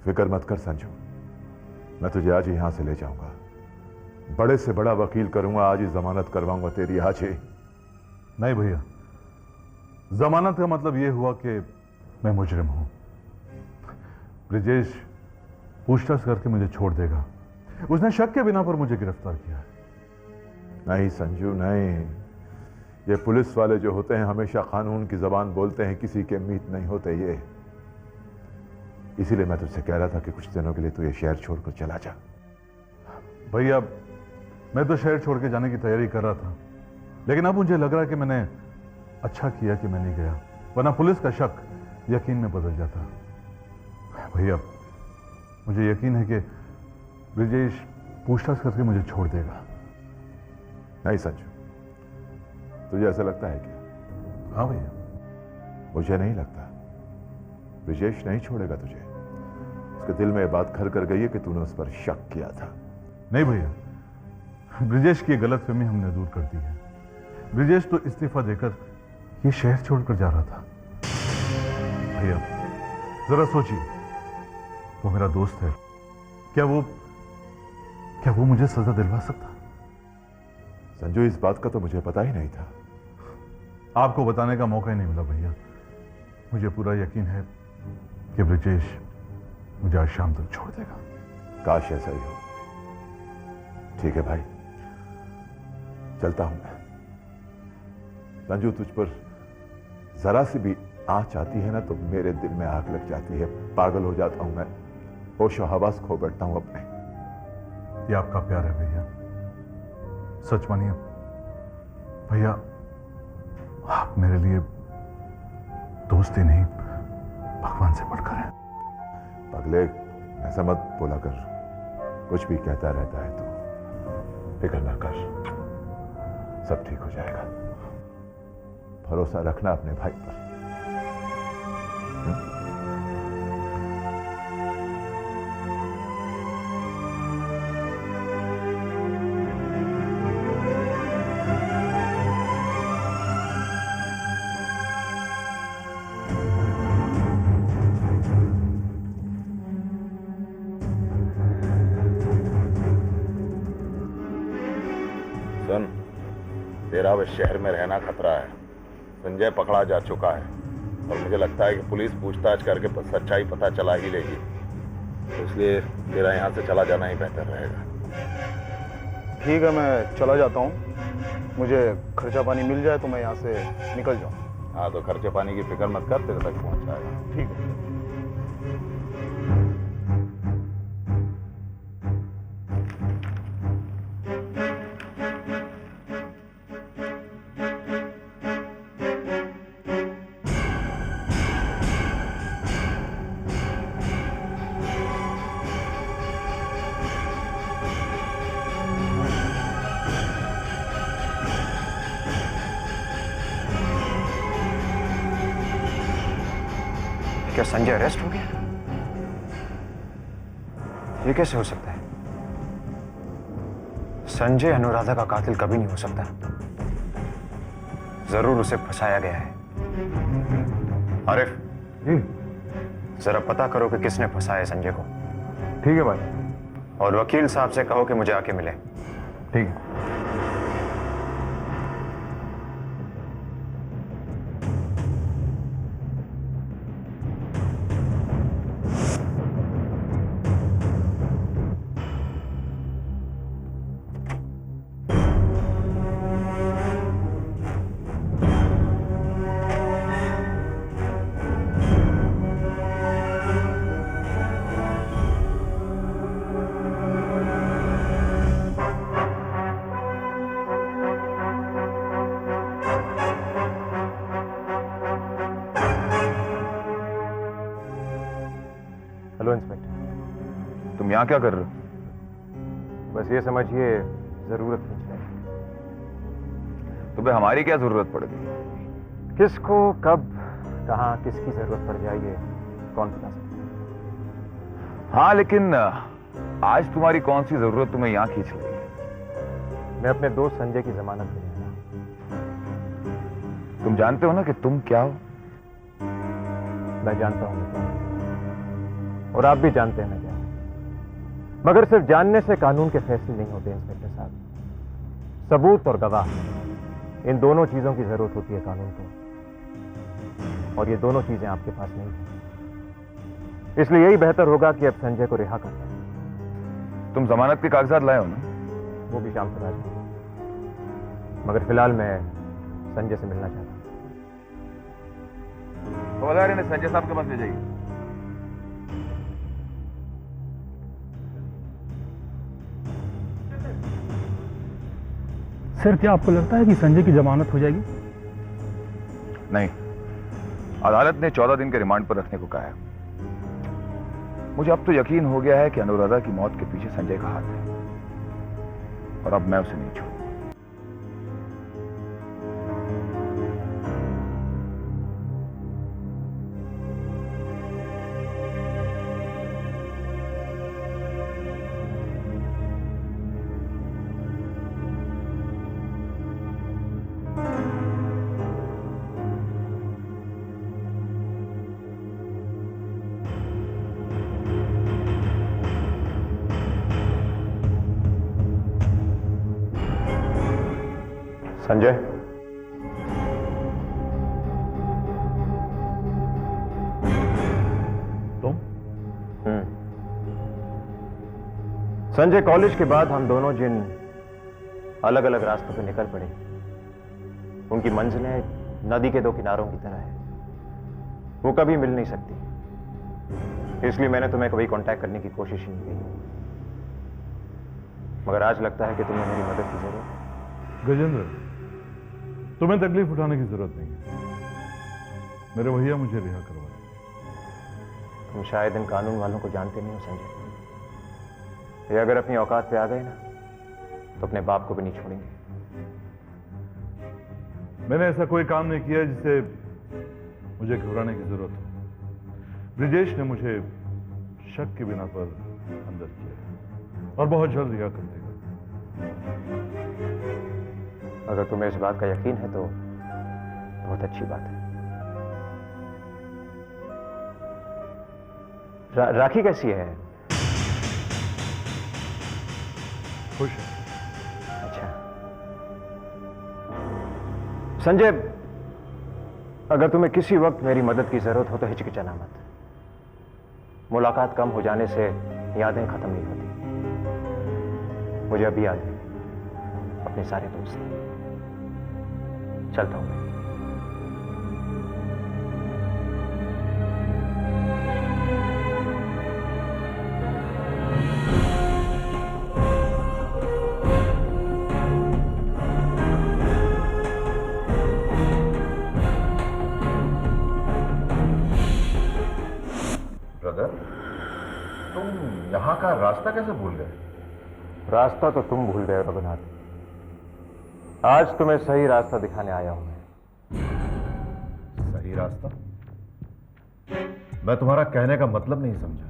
फिक्र मत कर संजू, मैं तुझे आज ही यहां से ले जाऊंगा। बड़े से बड़ा वकील करूंगा, आज ही जमानत करवाऊंगा तेरी, आज ही। नहीं भैया, जमानत का मतलब यह हुआ कि मैं मुजरिम हूं। ब्रिजेश पूछताछ करके मुझे छोड़ देगा। उसने शक के बिना पर मुझे गिरफ्तार किया है। नहीं संजू नहीं, ये पुलिस वाले जो होते हैं हमेशा कानून की जबान बोलते हैं, किसी के मीत नहीं होते ये। इसीलिए मैं तुझसे कह रहा था कि कुछ दिनों के लिए तू ये शहर छोड़कर चला जा। भैया मैं तो शहर छोड़ के जाने की तैयारी कर रहा था, लेकिन अब मुझे लग रहा है कि मैंने अच्छा किया कि मैं नहीं गया, वरना पुलिस का शक यकीन में बदल जाता। भैया मुझे यकीन है कि ब्रिजेश पूछताछ करके मुझे छोड़ देगा। नहीं संजू, तुझे ऐसा लगता है क्या? हाँ भैया। मुझे नहीं लगता। ब्रिजेश नहीं छोड़ेगा तुझे। उसके दिल में यह बात घर कर गई है कि तूने उस पर शक किया था। नहीं भैया, ब्रिजेश की गलतफहमी हमने दूर कर दी है। ब्रिजेश तो इस्तीफा देकर ये शहर छोड़कर जा रहा था। भैया जरा सोचिए, वो मेरा दोस्त है, क्या वो मुझे सजा दिलवा सकता? संजू इस बात का तो मुझे पता ही नहीं था। आपको बताने का मौका ही नहीं मिला भैया। मुझे पूरा यकीन है कि ब्रिजेश मुझे आज शाम तक छोड़ देगा। काश ऐसा ही हो। ठीक है भाई, चलता हूं मैं। संजू तुझ पर जरा सी भी आंच आती है ना तो मेरे दिल में आग लग जाती है, पागल हो जाता हूं मैं, होश और हवास खो बैठता हूं अपने। ये आपका प्यार है भैया, सच मानिए भैया, आप मेरे लिए दोस्ती नहीं भगवान से बढ़कर हैं। पगले ऐसा मत बोला कर, कुछ भी कहता रहता है तू। फिक्र ना कर, सब ठीक हो जाएगा। भरोसा रखना अपने भाई पर। सुन, तेरा इस शहर में रहना खतरा है। संजय पकड़ा जा चुका है और मुझे लगता है कि पुलिस पूछताछ करके सच्चाई पता चला ही लेगी, तो इसलिए तेरा यहाँ से चला जाना ही बेहतर रहेगा। ठीक है, मैं चला जाता हूँ। मुझे खर्चा पानी मिल जाए तो मैं यहाँ से निकल जाऊँ। हाँ, तो खर्चे पानी की फिक्र मत कर, तेरे तक पहुँच जाएगा। ठीक है। क्या संजय अरेस्ट हो गया? ये कैसे हो सकता है? संजय अनुराधा का कातिल कभी नहीं हो सकता। जरूर उसे फंसाया गया है। आरिफ जी, जरा पता करो कि किसने फंसाया संजय को। ठीक है भाई। और वकील साहब से कहो कि मुझे आके मिले। ठीक है। हेलो इंस्पेक्टर, तुम यहाँ क्या कर रहे हो? बस ये समझिए जरूरत पूछ रहे हैं। तुम्हें हमारी क्या जरूरत पड़ गई? किसको कब कहाँ किसकी जरूरत पड़ जाएगी कौन बता सकता? हाँ, लेकिन आज तुम्हारी कौन सी जरूरत तुम्हें यहाँ खींच रही है? मैं अपने दोस्त संजय की जमानत दे रहा हूं। तुम जानते हो ना कि तुम क्या हो? मैं जानता हूं और आप भी जानते हैं मैं क्या हूं। मगर सिर्फ जानने से कानून के फैसले नहीं होते इंस्पेक्टर साहब। सबूत और गवाह, इन दोनों चीजों की जरूरत होती है कानून को, और ये दोनों चीजें आपके पास नहीं है। इसलिए यही बेहतर होगा कि अब संजय को रिहा कर दें। तुम जमानत के कागजात लाए हो ना? वो भी शाम को ला देंगे, मगर फिलहाल मैं संजय से मिलना चाहता हूं। हवलदार ने संजय साहब के पास ले जाइए। सर, क्या आपको लगता है कि संजय की जमानत हो जाएगी? नहीं, अदालत ने 14 दिन के रिमांड पर रखने को कहा है। मुझे अब तो यकीन हो गया है कि अनुराधा की मौत के पीछे संजय का हाथ है, और अब मैं उसे नहीं छोड़ूंगा। संजय, तुम? संजय, कॉलेज के बाद हम दोनों जिन अलग अलग रास्तों पर निकल पड़े, उनकी मंजिलें नदी के दो किनारों की तरह है। वो कभी मिल नहीं सकती। इसलिए मैंने तुम्हें कभी कांटेक्ट करने की कोशिश ही नहीं की। मगर आज लगता है कि तुम्हें मेरी मदद की जरूरत है। गजेंद्र, तुम्हें तकलीफ उठाने की जरूरत नहीं है। मेरे भैया मुझे रिहा करवा दें। तुम शायद इन कानून वालों को जानते नहीं हो संजय। ये अगर अपनी औकात पे आ गए ना, तो अपने बाप को भी नहीं छोड़ेंगे। मैंने ऐसा कोई काम नहीं किया जिसे मुझे घबराने की जरूरत हो। ब्रिजेश ने मुझे शक के बिना पर अंदर किया, और बहुत जल्द रिहा कर देगा। अगर तुम्हें इस बात का यकीन है तो बहुत अच्छी बात है। राखी कैसी है? खुश है। अच्छा संजय, अगर तुम्हें किसी वक्त मेरी मदद की जरूरत हो तो हिचकिचाना मत। मुलाकात कम हो जाने से यादें खत्म नहीं होती। मुझे अभी याद है अपने सारे दोस्त। चलता हूं मैं। ब्रदर, तुम यहाँ का रास्ता कैसे भूल गए? रास्ता तो तुम भूल गए रघुनाथ। आज तुम्हें सही रास्ता दिखाने आया हूं मैं। सही रास्ता? मैं तुम्हारा कहने का मतलब नहीं समझा।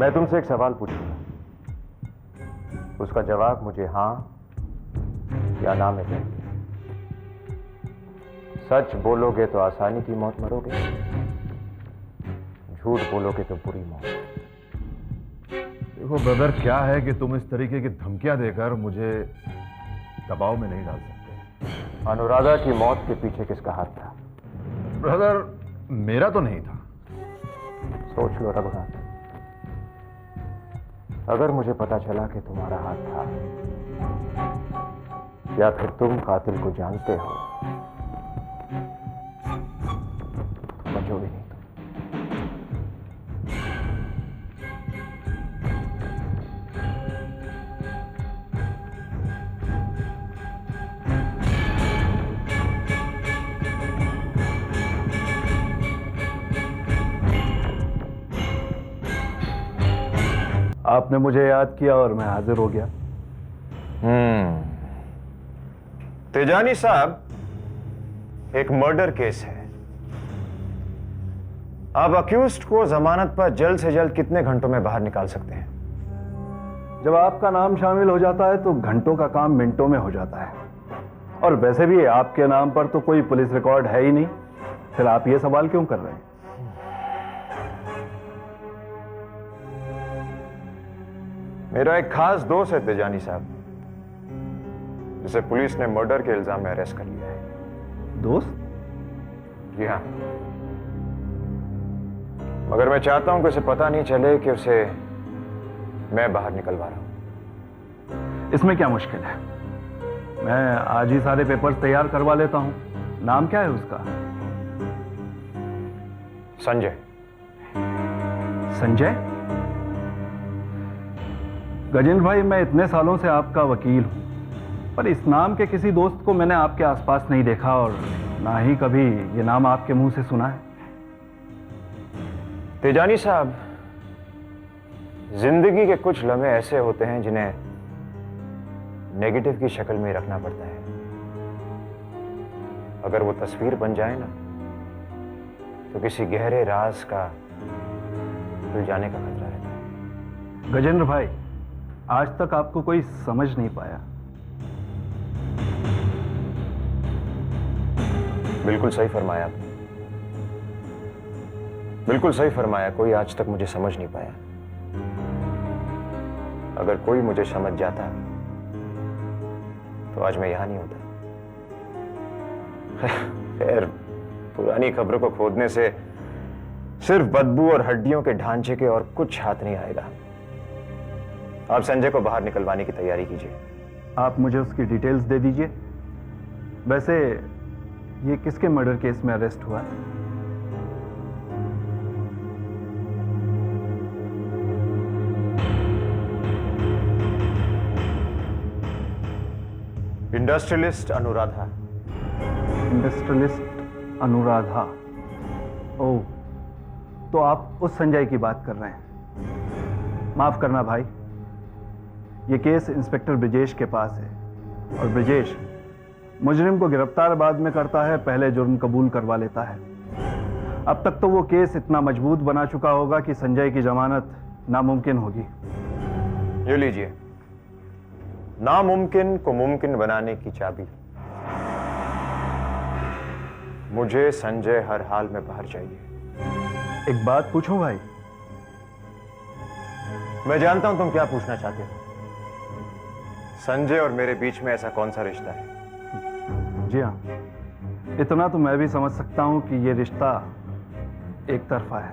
मैं तुमसे एक सवाल पूछूंगा, उसका जवाब मुझे हां या ना में देंगे। सच बोलोगे तो आसानी की मौत मरोगे, झूठ बोलोगे तो बुरी मौत। देखो ब्रदर, क्या है कि तुम इस तरीके की धमकियां देकर मुझे दबाव में नहीं डाल सकते। अनुराधा की मौत के पीछे किसका हाथ था? ब्रदर, मेरा तो नहीं था। सोच लो रघुनाथ, अगर मुझे पता चला कि तुम्हारा हाथ था, या फिर तुम कातिल को जानते हो, तो बचोगे नहीं। आपने मुझे याद किया और मैं हाजिर हो गया। तेजानी साहब, एक मर्डर केस है। आप अक्यूज्ड को जमानत पर जल्द से जल्द कितने घंटों में बाहर निकाल सकते हैं? जब आपका नाम शामिल हो जाता है तो घंटों का काम मिनटों में हो जाता है। और वैसे भी आपके नाम पर तो कोई पुलिस रिकॉर्ड है ही नहीं, फिर आप ये सवाल क्यों कर रहे हैं? मेरा एक खास दोस्त है तेजानी साहब, जिसे पुलिस ने मर्डर के इल्जाम में अरेस्ट कर लिया है। दोस्त? जी हाँ, मगर मैं चाहता हूं कि उसे पता नहीं चले कि उसे मैं बाहर निकलवा रहा हूं। इसमें क्या मुश्किल है? मैं आज ही सारे पेपर्स तैयार करवा लेता हूं। नाम क्या है उसका? संजय। संजय? गजेंद्र भाई, मैं इतने सालों से आपका वकील हूं, पर इस नाम के किसी दोस्त को मैंने आपके आसपास नहीं देखा और ना ही कभी ये नाम आपके मुंह से सुना है। तेजानी साहब, जिंदगी के कुछ लम्हे ऐसे होते हैं जिन्हें नेगेटिव की शक्ल में रखना पड़ता है। अगर वो तस्वीर बन जाए ना, तो किसी गहरे राज का खुल जाने का खतरा रहता है। गजेंद्र भाई, आज तक आपको कोई समझ नहीं पाया। बिल्कुल सही फरमाया आपने, बिल्कुल सही फरमाया। कोई आज तक मुझे समझ नहीं पाया। अगर कोई मुझे समझ जाता तो आज मैं यहां नहीं होता। खैर, पुरानी खबरों को खोदने से सिर्फ बदबू और हड्डियों के ढांचे के और कुछ हाथ नहीं आएगा। आप संजय को बाहर निकलवाने की तैयारी कीजिए। आप मुझे उसकी डिटेल्स दे दीजिए। वैसे ये किसके मर्डर केस में अरेस्ट हुआ है? इंडस्ट्रियलिस्ट अनुराधा। इंडस्ट्रियलिस्ट अनुराधा? ओह, तो आप उस संजय की बात कर रहे हैं। माफ करना भाई, ये केस इंस्पेक्टर ब्रिजेश के पास है और ब्रिजेश मुजरिम को गिरफ्तार बाद में करता है, पहले जुर्म कबूल करवा लेता है। अब तक तो वो केस इतना मजबूत बना चुका होगा कि संजय की जमानत नामुमकिन होगी। ये लीजिए, नामुमकिन को मुमकिन बनाने की चाबी। मुझे संजय हर हाल में बाहर चाहिए। एक बात पूछूं भाई? मैं जानता हूं तुम क्या पूछना चाहते हो। संजय और मेरे बीच में ऐसा कौन सा रिश्ता है? जी हाँ, इतना तो मैं भी समझ सकता हूं कि ये रिश्ता एक तरफा है।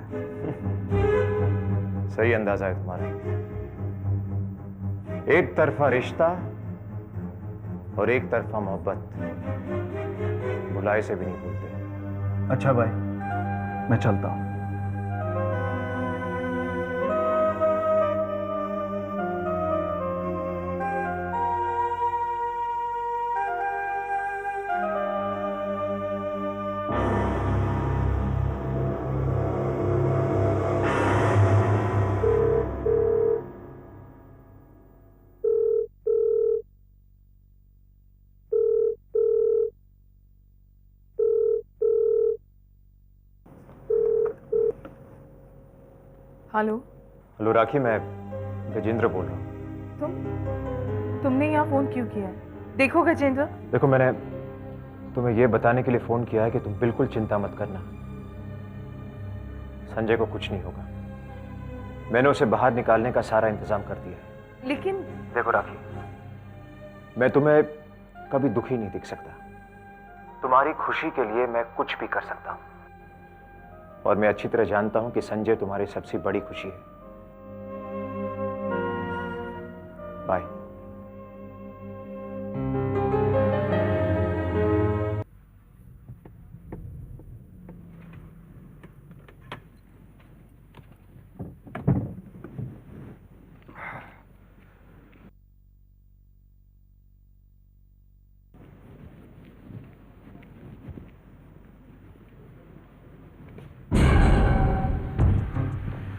सही अंदाजा है तुम्हारा। एक तरफा रिश्ता और एक तरफा मोहब्बत भुलाए से भी नहीं भूलते। अच्छा भाई, मैं चलता हूं। हेलो। हेलो राखी, मैं गजेंद्र बोल रहा हूँ। तुमने यहाँ फोन क्यों किया है? देखो गजेंद्र, देखो, मैंने तुम्हें यह बताने के लिए फोन किया है कि तुम बिल्कुल चिंता मत करना। संजय को कुछ नहीं होगा। मैंने उसे बाहर निकालने का सारा इंतजाम कर दिया है। लेकिन देखो राखी, मैं तुम्हें कभी दुखी नहीं दिख सकता। तुम्हारी खुशी के लिए मैं कुछ भी कर सकता हूं, और मैं अच्छी तरह जानता हूं कि संजय तुम्हारी सबसे बड़ी खुशी है। बाय।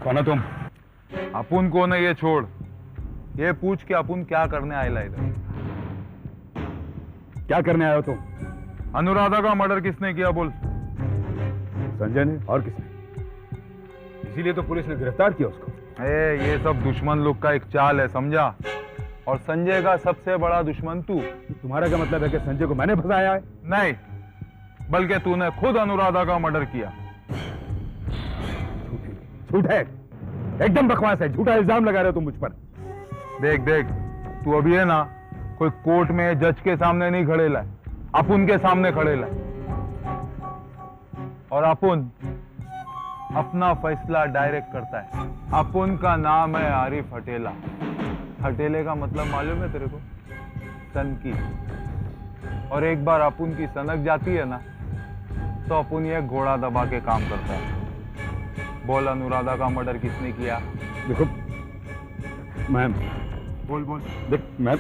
कौन है तुम? अपुन कौन है ये छोड़, ये पूछ के अपुन क्या करने आएला इधर? क्या करने आए हो तुम? अनुराधा का मर्डर किसने किया बोल? संजय ने, और किसने? इसीलिए तो पुलिस ने गिरफ्तार किया उसको। ये सब दुश्मन लोग का एक चाल है, समझा? और संजय का सबसे बड़ा दुश्मन तू। तुम्हारा क्या मतलब है कि संजय को मैंने फंसाया है? नहीं, बल्कि तूने खुद अनुराधा का मर्डर किया। झूठ है, एकदम बकवास है। झूठा इल्जाम लगा रहे हो तुम मुझ पर। देख देख, तू अभी है ना कोई कोर्ट में जज के सामने नहीं खड़ेला है, अपुन के सामने खड़ेला है। और अपुन अपना फैसला डायरेक्ट करता है। अपुन का नाम है आरिफ हटेला। हटेले का मतलब मालूम है तेरे को? सन की। और एक बार अपुन की सनक जाती है ना तो अपुन ये घोड़ा दबा के काम करता है। बोल, अनुराधा का मर्डर किसने किया? देखो मैम, बोल बोल। देख मैम,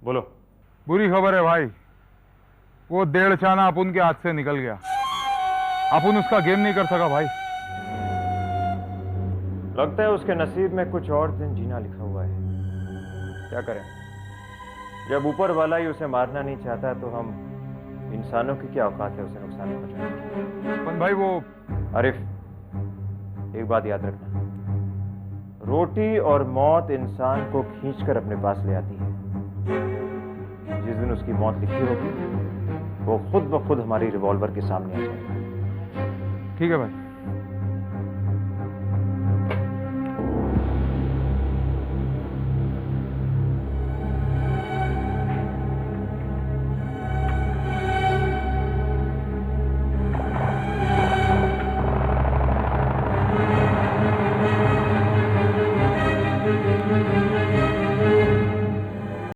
बोलो। बुरी खबर है भाई, वो डेढ़ चाना अपुन के हाथ से निकल गया। अपुन उसका गेम नहीं कर सका भाई। लगता है उसके नसीब में कुछ और दिन जीना लिखा हुआ है। क्या करें, जब ऊपर वाला ही उसे मारना नहीं चाहता तो हम इंसानों की क्या औकात है उसे नुकसान पहुंचाने। अपन भाई वो आरिफ, एक बात याद रखना, रोटी और मौत इंसान को खींचकर अपने पास ले आती है। जिस दिन उसकी मौत लिखी होगी वो खुद ब खुद हमारी रिवॉल्वर के सामने आ जाएगा। ठीक है भाई।